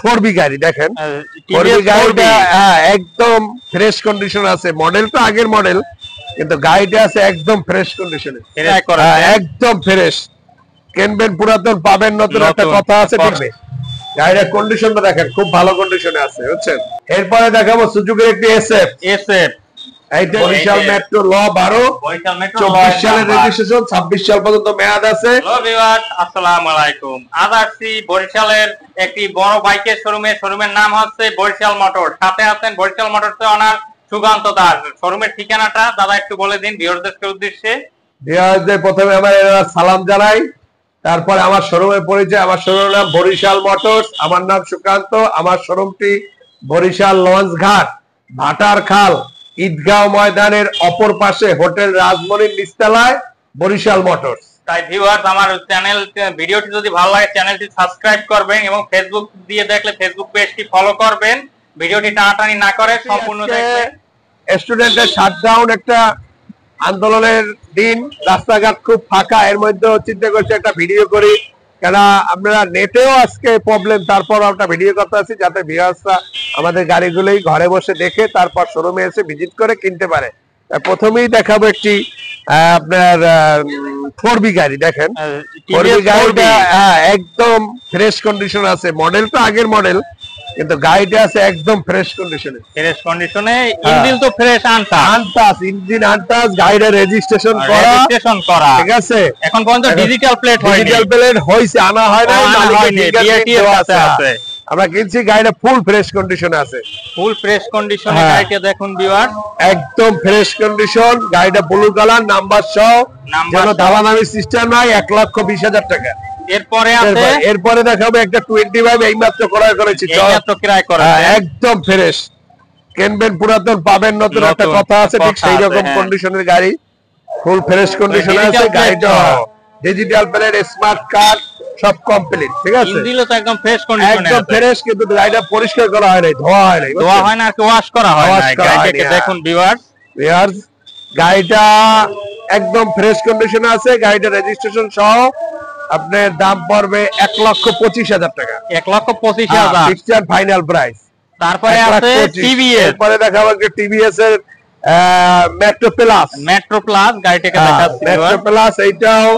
4B গাড়ি দেখেন, 4B গাড়িটা একদম ফ্রেশ কন্ডিশন আছে। মডেলটা আগের মডেল, কিন্তু গাড়িটা আছে একদম ফ্রেশ কন্ডিশনে, একদম ফ্রেশ। কিনবেন পুরাতন, পাবেন নতুন, একটা কথা আছে। দেখবে গাড়ির কন্ডিশনটা দেখেন, খুব ভালো কন্ডিশনে আছে, বুঝছেন। এরপরে দেখাবো সুজুকির একটি এসএফ। এইটা বরিশাল মেট্রো ল 12, 24 সালের রেজিস্ট্রেশন, 26 সাল পর্যন্ত মেয়াদ আছে। হ্যালো ভিউয়ার্স, আসসালামু আলাইকুম। আজ আসছি বরিশালের একটি বড় বাইকের শোরুমে। শোরুমের নাম হচ্ছে বরিশাল মোটর। সাথে আছেন বরিশাল মোটরস ওনার সুকান্ত দাস। শোরুমের ঠিকানাটা দাদা একটু বলে দিন ভিউয়ারদের উদ্দেশ্যে। ভিউয়ারদের প্রথমে আমার সালাম জানাই, তারপরে আমার শোরুমের পরিচয়। আমার শোরুমের নাম বরিশাল মোটরস, আমার নাম সুকান্ত। আমার শোরুমটি বরিশাল লঞ্চ ঘাট, ভাটার খাল, ঈদগাঁও ময়দানের অপর পাশে হোটেল রাজমণির নিচতলায় বরিশাল মোটরস। তাই ভিউয়ার্স, আমার চ্যানেল ভিডিওটি যদি ভালো লাগে চ্যানেলটি সাবস্ক্রাইব করবেন এবং ফেসবুক দিয়ে দেখলে ফেসবুক পেজটি ফলো করবেন। ভিডিওটি টানাটানি না করে সম্পূর্ণ দেখবেন। স্টুডেন্টের শাটডাউন, একটা আন্দোলনের দিন, রাস্তাঘাট খুব ফাঁকা। এর মধ্যে চিন্তা করছি একটা ভিডিও করি, কেন আমরা নেটেও আজকে প্রবলেম, তারপর একটা ভিডিও করতে আছি যাতে ভিউয়ার্সরা আমাদের গাড়িগুলোই ঘরে বসে দেখে তারপর শোরুমে এসে ভিজিট করে কিনতে পারে। প্রথমেই দেখাবো একটি আপনার 4B গাড়ি দেখেন, 4B গাড়িটা একদম ফ্রেশ কন্ডিশন আছে। মডেলটা আগের মডেল, কিন্তু গাড়িটা আছে একদম ফ্রেশ কন্ডিশনে, ইঞ্জিন তো ফ্রেশ, আনটাচ ইঞ্জিন, আনটাচ। গাড়িটা রেজিস্ট্রেশন করা, ঠিক আছে। এখন পর্যন্ত ডিজিটাল প্লেট হইছে, আনা হয় না, আমরা কিনছি। গাড়িটা ফুল ফ্রেশ কন্ডিশনে আছে, ফুল ফ্রেশ কন্ডিশনে গাড়িটা দেখুন ভিউয়ার, একদম ফ্রেশ কন্ডিশন। গাড়িটা ব্লু কালার, নাম্বার সহ, কোনো দামাদামি সিস্টেম নাই, 1,20,000 টাকা। এরপরে দেখাবো একটা 25, এইমাত্র ক্রয় করেছি, একদম ফ্রেশ। কিনবেন পুরাতন, পাবেন নতুন, একটা কথা আছে। ঠিক সেই রকম কন্ডিশনের গাড়ি, ফুল ফ্রেশ কন্ডিশনে আছে। গাড়িটা ডিজিটাল প্লেট, স্মার্ট কার্ড সব কমপ্লিট, ঠিক আছে। ইঞ্জিনও তো একদম ফ্রেশ কন্ডিশনে, একদম ফ্রেশ, কিন্তু গাড়িটা পরিষ্কার করা হয় নাই, ধোয়া হয় নাই, আর কি ওয়াশ করা হয় নাই। গাড়িটাকে দেখুন ভিউয়ার্স, গাড়িটা একদম ফ্রেশ কন্ডিশনে আছে। গাড়িটা রেজিস্ট্রেশন সহ আপনার দাম পড়বে 1,25,000 টাকা। 1,25,000 ফিক্সড ফাইনাল প্রাইস। তারপরে আছে টিভিএস। এরপরে দেখাবো একটা টিভিএস এর মেট্রো প্লাস গাড়িটাকে দেখাচ্ছি। মেট্রো প্লাস এইটাও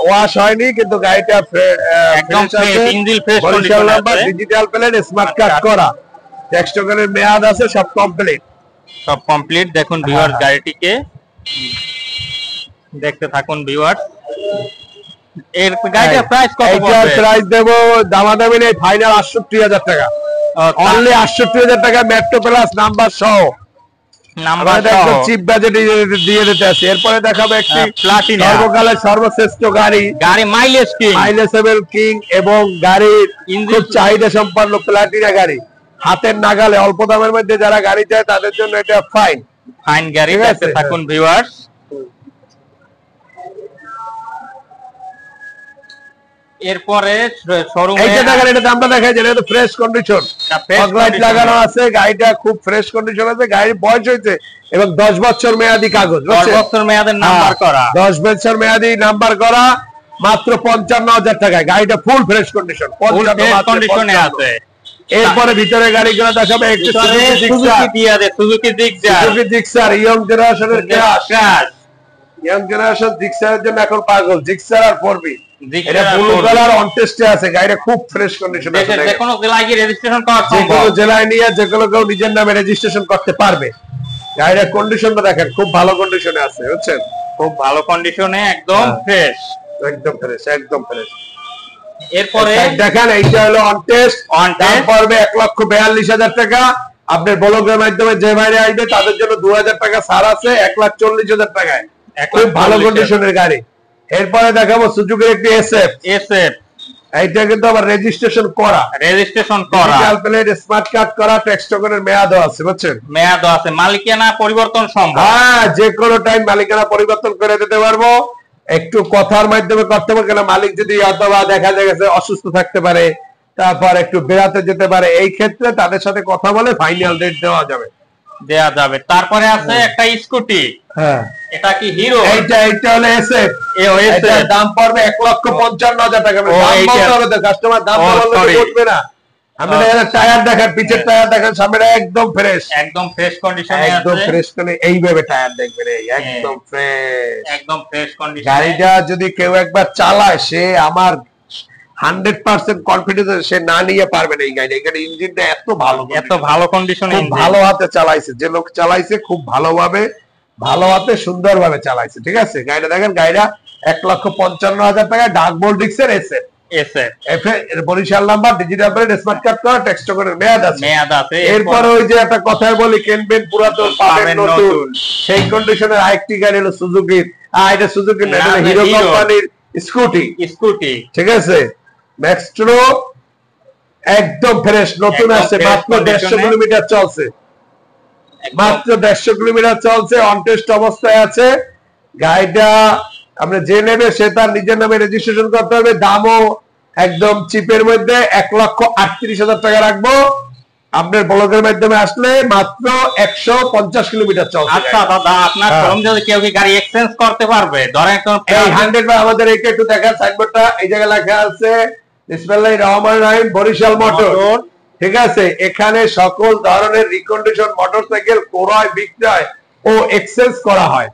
ওয়াশ হয়নি, কিন্তু গাড়িটা একদম engine fresh condition, number, digital plate, smart card করা, ট্যাক্স টোকেনের মেয়াদ আছে, সব কমপ্লিট। দেখুন ভিউয়ার্স, গাড়িটিকে দেখতে থাকুন ভিউয়ার্স। এর গাড়িটার প্রাইস কত পড়বে? প্রাইস দেব দামাদামি নেই, ফাইনাল 68,000 টাকা, অনলি 68,000 টাকা। মেট্রো প্লাস নাম্বার সহ, চিপ বাজেটে দিয়ে দিতে আছে। এরপরে দেখাবো একটি প্লাটিনা, সর্বকালের সর্বশ্রেষ্ঠ গাড়ি, মাইলেজ কিং, এবং গাড়ির খুব চাহিদা সম্পন্ন প্লাটিনা গাড়ি। হাতের নাগালে অল্প দামের মধ্যে যারা গাড়ি চায় তাদের জন্য এটা ফাইন গাড়ি। দেখতে থাকুন ভিউয়ার্স। এরপরে শোরুমে এটা আমরা দেখাই, যেটা তো ফ্রেশ কন্ডিশন, ফগলাইট লাগানো আছে। গাড়িটা খুব ফ্রেশ কন্ডিশন আছে। গাড়ির বয়স হয়েছে এবং 10 বছর মেয়াদি কাগজ, 10 বছর মেয়াদের নাম্বার করা, 10 বছর মেয়াদি নাম্বার করা, মাত্র 55,000 টাকায়। গাড়িটা ফুল ফ্রেশ কন্ডিশন, কন্ডিশনে আছে। এরপরে ভিতরে গাড়িগুলো দেখাবে একটু সুজুকি জিক্সার, ইয়ং জেনারেশনের ইয়াং জেনারেশন জিক্সারের জন্য এখন পাগল। জিক্সার আর 4B, এটা ব্লু কালার, অন টেস্টে আছে। গাড়িটা খুব ফ্রেশ কন্ডিশনে আছে। যে কোনো জেলায় গিয়ে রেজিস্ট্রেশন করা সম্ভব, যে কোনো জেলায় নিয়ে যে কোনো কেউ নিজের নামে রেজিস্ট্রেশন করতে পারবে। গাড়ির কন্ডিশনটা দেখেন, খুব ভালো কন্ডিশনে আছে, বুঝছেন, খুব ভালো কন্ডিশনে, একদম ফ্রেশ, একদম ফ্রেশ। এরপরে দেখেন এইটা হলো অন টেস্ট, দাম পড়বে 1,42,000 টাকা। আপনার ব্লগের মাধ্যমে যে বাইরে আসবে তাদের জন্য 2,000 টাকা ছাড় আছে, 1,40,000 টাকায়। খুব ভালো কন্ডিশনের গাড়ি। এরপরে দেখাবো সুজুকির একটি এসএফ। এইটা কিন্তু আবার রেজিস্ট্রেশন করা, ডিজিটাল প্লেট, স্মার্ট কার্ড করা, ট্যাক্স টোকেনের মেয়াদও আছে, বুঝছেন, মেয়াদও আছে। মালিকানা পরিবর্তন সম্ভব, যে কোনো টাইম মালিকানা পরিবর্তন করে দিতে পারবো। একটু কথার মাধ্যমে করতে হবে, কেন মালিক যদি অথবা দেখা গেছে অসুস্থ থাকতে পারে, তারপর একটু বেড়াতে যেতে পারে, এই ক্ষেত্রে তাদের সাথে কথা বলে ফাইনাল রেট দেওয়া যাবে। তারপরে আছে একটা স্কুটি, এটা কি হিরো? এইটা হলো এসএফ। এটার দাম পড়বে 1,55,000 টাকা। দাম বলতে হবে তো, কাস্টমার দাম বললে বলবে না। আমি টায়ার দেখেন, পিছের টায়ার দেখেন, সামনে একদম ফ্রেশ, একদম ফ্রেশ কন্ডিশনে আছে, একদম ফ্রেশ করে এইভাবে টায়ার দেখবেন, একদম ফ্রেশ, একদম ফ্রেশ কন্ডিশন। গাড়িটা যদি কেউ একবার চালায়, সে আমার 100% কনফিডেন্স সে না নিয়ে পারবে না এই গাড়ি। এখানে ইঞ্জিনটা এত ভালো কন্ডিশনে, ভালো হাতে চালাইছে, যে লোক চালাইছে খুব ভালোভাবে, ভালো হাতে সুন্দরভাবে চালাইছে। ঠিক আছে, গাড়িটা দেখেন, গাড়িটা 1,55,000 টাকা, ডার্ক বোল্ড ডিক্সের Barishal number, digital plate, smart card করা, টেক্সট করে মেয়াদ আছে। এরপর ওই যে একটা কথাই বলি, কিনবেন পুরাতন পাবেন নতুন, সেই কন্ডিশনের আরেকটি গাড়ি হলো সুজুকির। এটা সুজুকি না, এটা হিরো কোম্পানির স্কুটি। ঠিক আছে, ম্যাক্সট্রো একদম ফ্রেশ, নতুন আছে, মাত্র 150 কিলোমিটার চলছে, মাত্র 150 কিলোমিটার চলছে, অন টেস্ট অবস্থায় আছে। গাড়িটা আমরা যে নেবে সে তার নিজের নামে রেজিস্ট্রেশন করতে হবে। দামও একদম চিপের মধ্যে, 1,38,000 টাকা রাখবো। আপনার ব্লগের মাধ্যমে আসলে মাত্র 150 কিলোমিটার চলছে। আচ্ছা দাদা, আপনার শোরুম যদি কেউ কি গাড়ি এক্সচেঞ্জ করতে পারবে? ধরেন এই 100 বা আমাদের এইটা একটু দেখার, সাইনবোর্ডটা এই জায়গায় লেখা আছে বিসমিল্লাহির রহমানির রহিম বরিশাল মোটর। ঠিক আছে, এখানে সকল ধরনের রিকন্ডিশন মোটরসাইকেল ক্রয় বিক্রয় ও এক্সচেঞ্জ করা হয়।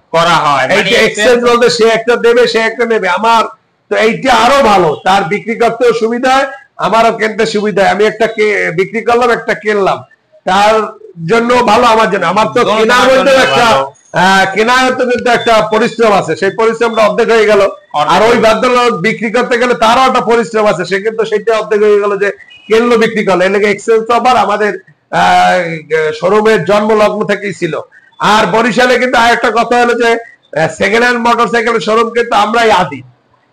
এই যে এক্সচেঞ্জ বলতে সে একটা দেবে, সে একটা নেবে। আমার তো এইটা আরো ভালো, তার বিক্রি করতেও সুবিধা হয়, আমারও কিনতে সুবিধা হয়। আমি একটা বিক্রি করলাম, একটা কিনলাম, তার জন্য ভালো, আমার জন্য। আমার তো কেনার মধ্যে একটা কেনার তো কিন্তু একটা পরিশ্রম আছে, সেই পরিশ্রমটা অর্ধেক হয়ে গেল। আর ওই ভদ্রলোক বিক্রি করতে গেলে তারও একটা পরিশ্রম আছে, সে কিন্তু সেটা অর্ধেক হয়ে গেল, যে কিনলো বিক্রি করলো। এর লেগে এক্সচেঞ্জ অফার আমাদের শোরুমের জন্ম লগ্ন থেকেই ছিল। আর বরিশালে কিন্তু আরেকটা কথা হলো যে সেকেন্ড হ্যান্ড মোটরসাইকেলের শোরুম কিন্তু আমরাই আদি,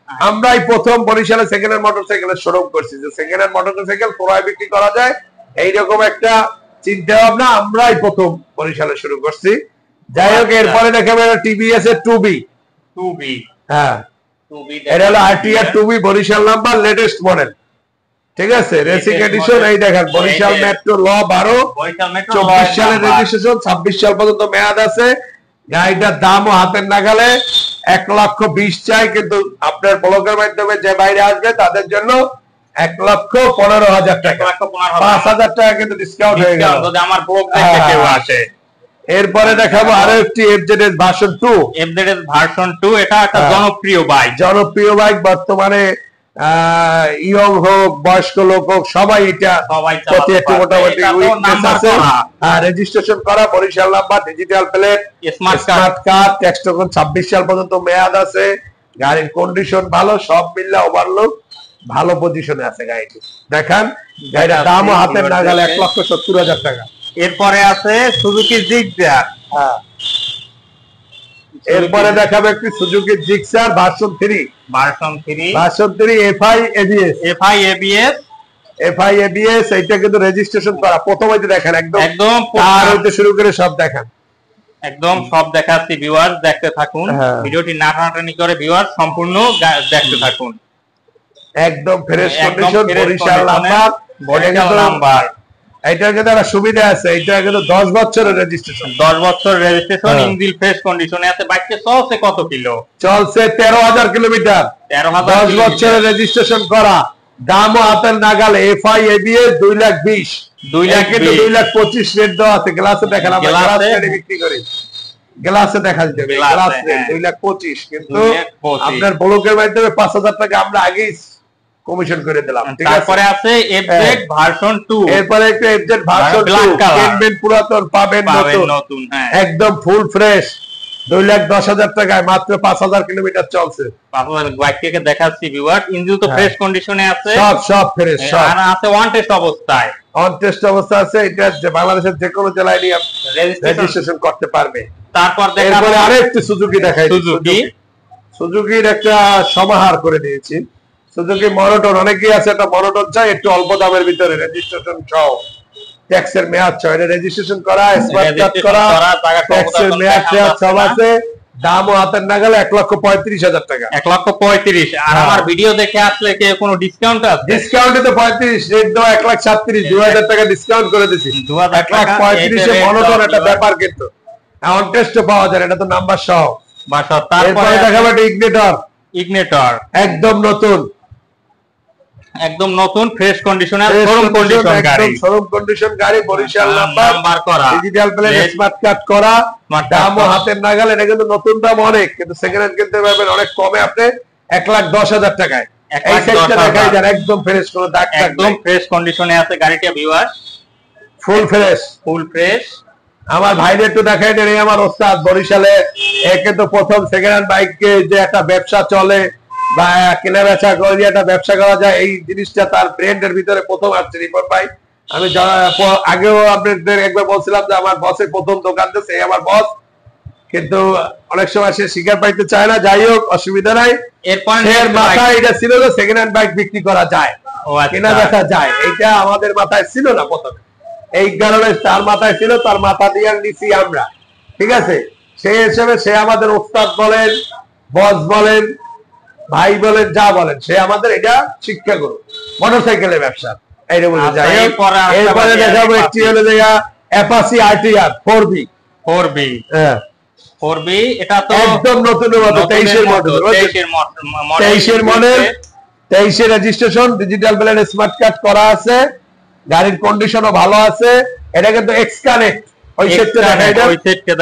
আমরাই প্রথম বরিশালে সেকেন্ড হ্যান্ড মোটরসাইকেলের শোরুম করছি, যে সেকেন্ড হ্যান্ড মোটরসাইকেল ক্রয় বিক্রি করা যায়, এইরকম একটা চিন্তা ভাবনা আমরাই প্রথম বরিশালে শুরু করছি। যাই হোক, এরপরে দেখাবে টিভিএস এর 2B। হ্যাঁ, এটা হলো RTR 2B Barishal number, latest model. ঠিক আছে, রেসিং এডিশন। এই দেখেন, বরিশাল মেট্রো ল 12, 24 সালের রেজিস্ট্রেশন, 26 সাল পর্যন্ত মেয়াদ আছে। গাড়িটার দামও হাতের নাগালে, 1,20,000 চাই, কিন্তু আপনার ব্লগের মাধ্যমে যে বাইরে আসবে তাদের জন্য 1,15,000 টাকা, 5,000 টাকা কিন্তু ডিসকাউন্ট হয়ে গেল যদি আমার ব্লগ দেখে কেউ আসে। এরপরে দেখাবো আরো একটি এফজেডএস ভার্সন 2। এফজেডএস ভার্সন 2 এটা একটা জনপ্রিয় বাইক বর্তমানে ইয়ং হোক, বয়স্ক লোক হোক, সবাই এটা প্রতি একটু মোটামুটি রেজিস্ট্রেশন করা, Barishal number, digital plate, smart card, text token, 26 সাল পর্যন্ত মেয়াদ আছে। গাড়ির কন্ডিশন ভালো, সব মিললে ওভারলোড ভালো পজিশনে আছে গাড়িটি। দেখেন, গাড়ির দামও হাতের নাগালে, 1,70,000 টাকা। এরপরে আছে সুজুকি জিক্সার। এরপরে দেখাবে একটি Suzuki Gixxer version 3। FI ABS. এইটা কিন্তু রেজিস্ট্রেশন করা, প্রথমে দেখেন একদম আর হইতে শুরু করে সব দেখেন, একদম সব দেখাচ্ছি। ভিউয়ার্স দেখতে থাকুন, ভিডিওটি না টানাটানি করে ভিউয়ার্স সম্পূর্ণ দেখতে থাকুন। একদম ফ্রেশ কন্ডিশন, বরিশাল নাম্বার। এটার কিন্তু একটা সুবিধা আছে, এটা কিন্তু 10 বছরের রেজিস্ট্রেশন, 10 বছর রেজিস্ট্রেশন, ইঞ্জিন ফ্রেশ কন্ডিশনে আছে। বাইকটি চলছে কত কিলো? চলছে 13,000 কিলোমিটার, 10 বছরের রেজিস্ট্রেশন করা। দামও হাতের নাগালে, এফআই এবিএস 2,20,000, 2,25,000 রেট দেওয়া আছে। গ্লাসে দেখেন, আমরা গ্লাস রেটে বিক্রি করি, গ্লাসে দেখা যাবে গ্লাস রেট 2,25,000, কিন্তু আপনার ব্লকের মাধ্যমে 5,000 টাকা আমরা আগেই কমিশন করে দিলাম। তারপরে আছে এফজেড ভার্সন 2। এরপরে একটা এফজেড ভার্সন 2, কিনবেন পুরাতন পাবেন নতুন, একদম ফুল ফ্রেশ, 2,10,000 টাকায়, মাত্র 5,000 কিলোমিটার চলছে। বাইকটিকে দেখাচ্ছি ভিউয়ার, ইঞ্জিন তো ফ্রেশ কন্ডিশনে আছে, সব ফ্রেশ, আর আছে ওয়ান টেস্ট অবস্থায়, আছে। এটা বাংলাদেশের যে কোনো জেলায় নিয়ে রেজিস্ট্রেশন করতে পারবে। তারপর এরপরে আরেকটি সুজুকি দেখাই, সুজুকির একটা সমাহার করে দিয়েছি। সুজুকি মনোটন, অনেকেই আছে একটা মনোটন চাই, একটু অল্প দামের ভিতরে, রেজিস্ট্রেশন সহ, ট্যাক্সের মেয়াদ সহ, এটা রেজিস্ট্রেশন করা, স্মার্ট কার্ড করা, ট্যাক্সের মেয়াদ সব আছে। দামও হাতের নাগালে, 1,35,000 টাকা, 1,35,000। আর আমার ভিডিও দেখে আসলে কি কোনো ডিসকাউন্ট আছে? ডিসকাউন্টে তো 35, রেট দাও 1,37,000, 2,000 টাকা ডিসকাউন্ট করে দিছি। 1,35,000 মনোটন একটা ব্যাপার, কিন্তু অন টেস্ট পাওয়া যায়, এটা তো নাম্বার সহ। তারপরে দেখাবো একটা ইগনিটর একদম নতুন ফ্রেশ কন্ডিশনার শোরুম কন্ডিশন গাড়ি, বরিশাল নাম্বার করা, ডিজিটাল প্লেট, স্মার্ট কার্ড করা, দামও হাতের নাগাল। এটা কিন্তু নতুন দাম অনেক, কিন্তু সেকেন্ড হ্যান্ড কিনতে পারবেন অনেক কমে, আপনি 1,10,000 টাকায়। একদম ফ্রেশ, কোনো দাগ একদম ফ্রেশ কন্ডিশনে আছে গাড়িটা ভিউয়ার্স, ফুল ফ্রেশ। আমার ভাইদের একটু দেখাই দেন, আমার ওস্তাদ বরিশালে একে তো প্রথম সেকেন্ড হ্যান্ড বাইকে যে একটা ব্যবসা চলে বা কেনা বেচা করে একটা ব্যবসা করা যায়, এই জিনিসটা তার ব্র্যান্ডের ভিতরে প্রথম আসছে রিপন ভাই। আমি আগেও আপনাদের একবার বলছিলাম যে আমার বসের প্রথম দোকান দিচ্ছে আমার বস, কিন্তু অনেক সময় সে স্বীকার পাইতে চায় না। যাই হোক, অসুবিধা নাই। এর মাথায় এটা ছিল যে সেকেন্ড হ্যান্ড বাইক বিক্রি করা যায়, কেনা বেচা যায়, এইটা আমাদের মাথায় ছিল না প্রথমে। এই কারণে তার মাথায় ছিল, তার মাথা দিয়ে নিছি আমরা, ঠিক আছে। সেই হিসেবে সে আমাদের ওস্তাদ বলেন, বস বলেন, ভাই বলেন, যা বলেন, সে আমাদের এটা শিক্ষা করো মোটরসাইকেলের ব্যবসা। এইরকম এরপরে দেখাবো একটি হলো অ্যাপাচি আরটিআর 4B। হ্যাঁ 4B, এটা তো একদম নতুন model, 23 model, 23 registration, digital plate, smart card করা আছে, গাড়ির কন্ডিশনও ভালো আছে। এটা কিন্তু এক্স কানেক্ট, ওই সেটটা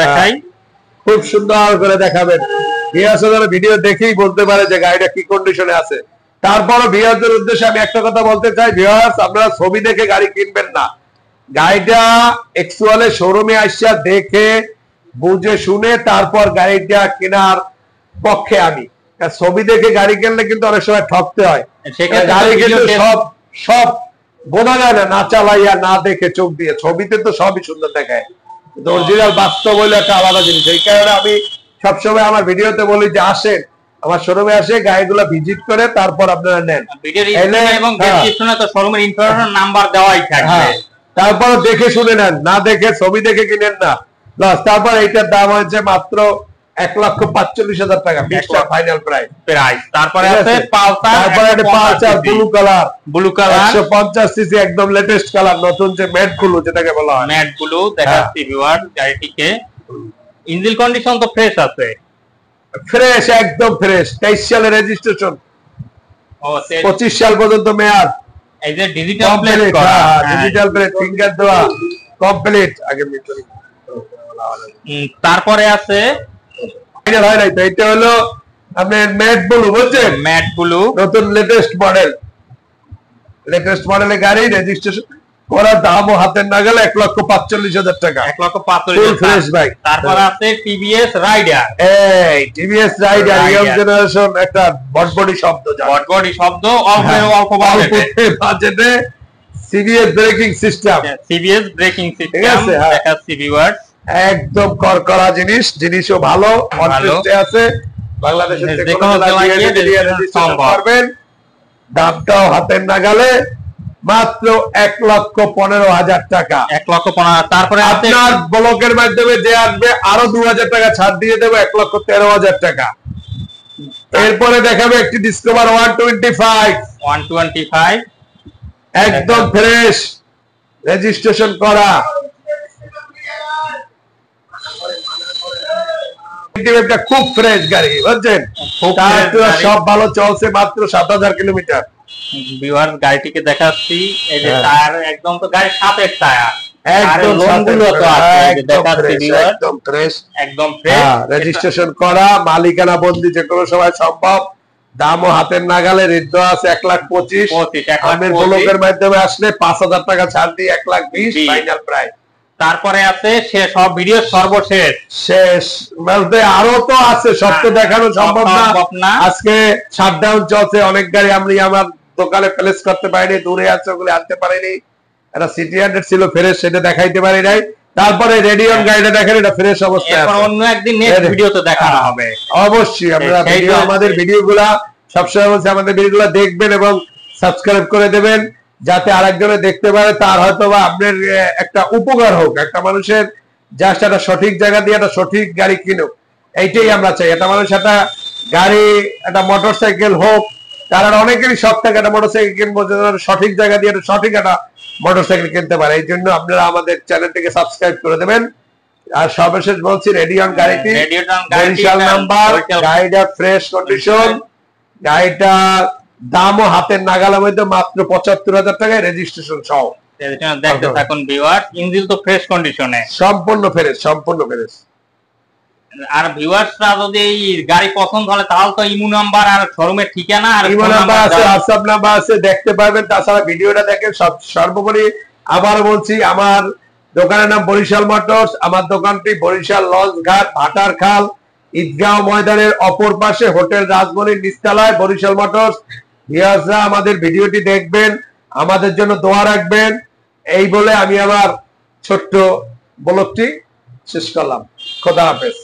দেখাই, খুব সুন্দর করে দেখাবেন। ভিডিও দেখেই বলতে পারে যে গাড়িটা কি কন্ডিশনে আছে। তারপরও ভিউয়ারদের উদ্দেশ্যে আমি একটা কথা বলতে চাই, ভিউয়ার্স আপনারা ছবি দেখে গাড়ি কিনবেন না, গাড়িটা অ্যাকচুয়ালি শোরুমে আসা দেখে বুঝে শুনে তারপর গাড়িটা কেনার পক্ষে আমি। ছবি দেখে গাড়ি কিনলে কিন্তু অনেক সময় ঠকতে হয়, গাড়ি কিন্তু সব বোঝা যায় না চালাইয়া না দেখে চোখ দিয়ে। ছবিতে তো সবই সুন্দর দেখায়, অরিজিনাল বাস্তব হইলে একটা আলাদা জিনিস। এই কারণে আমি সবসময় আমার ভিডিওতে বলি যে আসেন আমার শোরুমে, আসে গাড়িগুলো ভিজিট করে তারপর আপনারা নেন। তারপর দেখে শুনে নেন, না দেখে ছবি দেখে কিনেন না। তারপর এইটার দাম হয়েছে মাত্র 1,45,000 টাকা, ফাইনাল প্রাইস। তারপরে পালসার ব্লু কালার 150 সিসি, একদম লেটেস্ট কালার, নতুন যে ম্যাট ব্লু যেটাকে বলা হয়, ম্যাট ব্লু দেখাচ্ছি ভিউয়ার। গাড়িটিকে ইঞ্জিন কন্ডিশন তো ফ্রেশ আছে, ফ্রেশ, একদম ফ্রেশ। 23 সালে রেজিস্ট্রেশন, 25 সাল পর্যন্ত মেয়াদ। এই যে ডিজিটাল প্লেট করা, ডিজিটাল প্লেট, ফিঙ্গার দেওয়া, কমপ্লিট। আগে তারপরে আছে ফাইনাল হয় নাই তো, এটা হলো আপনার ম্যাট ব্লু, বুঝছেন, ম্যাট ব্লু, নতুন লেটেস্ট মডেলের গাড়ি, রেজিস্ট্রেশন করা, দামও হাতের নাগালে 1,45,000 টাকা, 1,45,000 ফ্রেশ বাইক। তারপর আছে টিভিএস রাইডার। এই টিভিএস রাইডার ইয়ং জেনারেশন, একটা বটবডি শব্দ, অল্প বাজেটে সিবিএস ব্রেকিং সিস্টেম, দেখাচ্ছি ভিউয়ার। একদম করকরা জিনিসও ভালো, অনটেস্টে আছে, বাংলাদেশের যে কোনো জায়গায় রেজিস্ট্রেশন করবেন, দামটাও হাতের নাগালে, মাত্র 1,15,000 টাকা, 1,15,000। তারপরে আপনার ব্লকের মাধ্যমে যে আসবে আরো 2,000 টাকা ছাড় দিয়ে দেবো, 1,13,000 টাকা। এরপরে দেখাবে একটি ডিসকভার 125, একদম ফ্রেশ, রেজিস্ট্রেশন করা, খুব ফ্রেশ গাড়ি, বুঝছেন, সব ভালো চলছে, মাত্র 7,000 কিলোমিটার। ভিউয়ার গাড়িটিকে দেখাচ্ছি, এই যে টায়ার একদম তো গাড়ির সাথের টায়ার, রেজিস্ট্রেশন করা, মালিকানা বন্দি, যে কোনো সময় সম্ভব, দামও হাতের নাগালে, রেট আছে 1,25,000। আমের ব্লকের মাধ্যমে আসলে 5,000 টাকা ছাড় দিয়ে 1,20,000 ফাইনাল প্রাইস। তারপরে আছে সব ভিডিও সর্বশেষ বলতে আরো তো আছে, সব তো দেখানো সম্ভব না। আজকে শাটডাউন চলছে, অনেক গাড়ি আমি আমার দোকানে প্লেস করতে পারিনি, দূরে আছে, ওগুলো আনতে পারিনি। একটা সিটি 100 ছিল ফ্রেশ, সেটা দেখাইতে পারি নাই। তারপরে রেডিয়ন গাড়িটা দেখেন, এটা ফ্রেশ অবস্থায় আছে, অন্য একদিন নেক্সট ভিডিওতে দেখানো হবে। অবশ্যই আমরা আমাদের ভিডিওগুলা সবসময় বলছি, আমাদের ভিডিওগুলো দেখবেন এবং সাবস্ক্রাইব করে দেবেন, যাতে আরেকজনে দেখতে পারে, তার হয়তো বা আপনার একটা উপকার হোক, একটা মানুষের জাস্ট একটা সঠিক জায়গা দিয়ে একটা সঠিক গাড়ি কিনুক, এইটাই আমরা চাই। একটা মানুষ একটা গাড়ি, একটা মোটরসাইকেল হোক, কারণ অনেকেরই শখ থাকে একটা মোটরসাইকেল কিনবো, সঠিক জায়গা দিয়ে সঠিক একটা মোটরসাইকেল কিনতে পারে। এই জন্য আপনারা আমাদের চ্যানেলটিকে সাবস্ক্রাইব করে দেবেন আর সর্বশেষ বলছি রেডিয়ন গাড়িটি রেডিয়ন বরিশাল নাম্বার, গাড়িটা ফ্রেশ কন্ডিশন, গাড়িটা দামও হাতের নাগালের মধ্যে মাত্র ৭৫,০০০ টাকায় রেজিস্ট্রেশন সহ। দেখতে থাকুন ভিউয়ার্স, ইঞ্জিন তো ফ্রেশ কন্ডিশনে, সম্পূর্ণ ফ্রেশ, সম্পূর্ণ ফ্রেশ। আর ভিউয়ার্সরা যদি এই গাড়ি পছন্দ হলে তাহলে তো ইমো নাম্বার আর শোরুমের ঠিকানা আর ইমো নাম্বার আছে, হোয়াটসঅ্যাপ নাম্বার আছে, দেখতে পারবেন। তাছাড়া ভিডিওটা দেখেন। সর্বোপরি আবার বলছি, আমার দোকানের নাম বরিশাল মোটরস। আমার দোকানটি বরিশাল লঞ্চ ঘাট, ভাটার খাল, ঈদগাঁও ময়দানের অপর পাশে, হোটেল রাজমণির নিচতলায় বরিশাল মোটরস। ভিউয়ার্সরা আমাদের ভিডিওটি দেখবেন, আমাদের জন্য দোয়া রাখবেন। এই বলে আমি আমার ছোট্ট ব্লগটি শেষ করলাম। খোদা হাফেজ।